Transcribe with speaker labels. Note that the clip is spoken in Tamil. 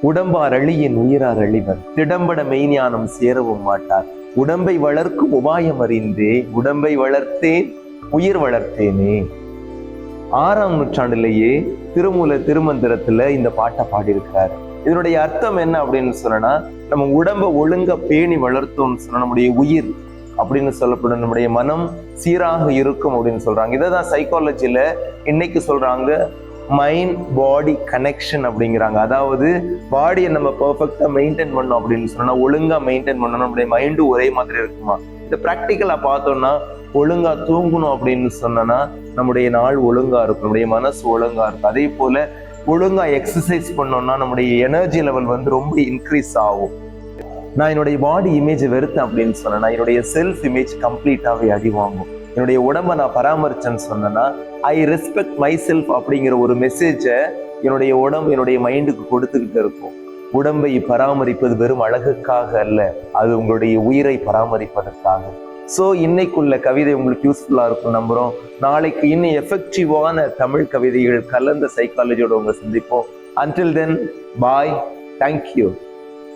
Speaker 1: உடம்பார் அழியின் உயிரார் அழிவர், திடம்பட மெய்ஞானம் சேரவும் மாட்டார். உடம்பை வளர்க்கும் உபாயம் அறிந்தே உடம்பை வளர்த்தேன் உயிர் வளர்த்தேனே. 6ஆம் நூற்றாண்டிலேயே திருமந்திரத்துல இந்த பாட்டை பாடியிருக்கிறாரு. இதனுடைய அர்த்தம் என்ன அப்படின்னு சொன்னா, நம்ம உடம்ப ஒழுங்கா பேணி வளர்த்தோம்னு சொன்னா நம்முடைய உயிர் அப்படின்னு சொல்லப்படும், நம்முடைய மனம் சீராக இருக்கும் அப்படின்னு சொல்றாங்க. இதைதான் சைக்காலஜில இன்னைக்கு சொல்றாங்க மைண்ட் பாடி கனெக்ஷன் அப்படிங்கிறாங்க. அதாவது பாடியை நம்ம பெர்ஃபெக்டா மெயின்டைன் பண்ணோம் அப்படின்னு சொன்னா, ஒழுங்கா மெயின்டைன் பண்ணணும், நம்முடைய மைண்டும் ஒரே மாதிரி இருக்குமா. இந்த ப்ராக்டிக்கலா பார்த்தோம்னா, ஒழுங்கா தூங்கணும் அப்படின்னு சொன்னா நம்முடைய நாள் ஒழுங்கா இருக்கும், நம்முடைய மனசு ஒழுங்கா இருக்கும். அதே போல ஒழுங்கா எக்ஸசைஸ் பண்ணோம்னா நம்முடைய எனர்ஜி லெவல் ரொம்ப இன்க்ரீஸ் ஆகும். நான் என்னுடைய பாடி இமேஜை வெறுத்தேன் அப்படின்னு சொன்னேன்னா என்னுடைய செல்ஃப் இமேஜ் கம்ப்ளீட்டாவே அடி வாங்கும். என்னுடைய உடம்பை நான் பராமரிச்சேன்னு சொன்னேன்னா ஐ ரெஸ்பெக்ட் மை செல்ஃப் அப்படிங்கிற ஒரு மெசேஜை என்னுடைய உடம்பு என்னுடைய மைண்டுக்கு கொடுத்துக்கிட்டு இருக்கும். உடம்பை பராமரிப்பது வெறும் அழகுக்காக அல்ல, அது உங்களுடைய உயிரை பராமரிப்பதற்காக. ஸோ இன்னைக்குள்ள கவிதை உங்களுக்கு யூஸ்ஃபுல்லா இருக்கும் நம்புறோம். நாளைக்கு இன்னும் எஃபெக்டிவான தமிழ் கவிதைகள் கலந்த சைக்காலஜியோட உங்களை சந்திப்போம். Until then, bye. Thank you.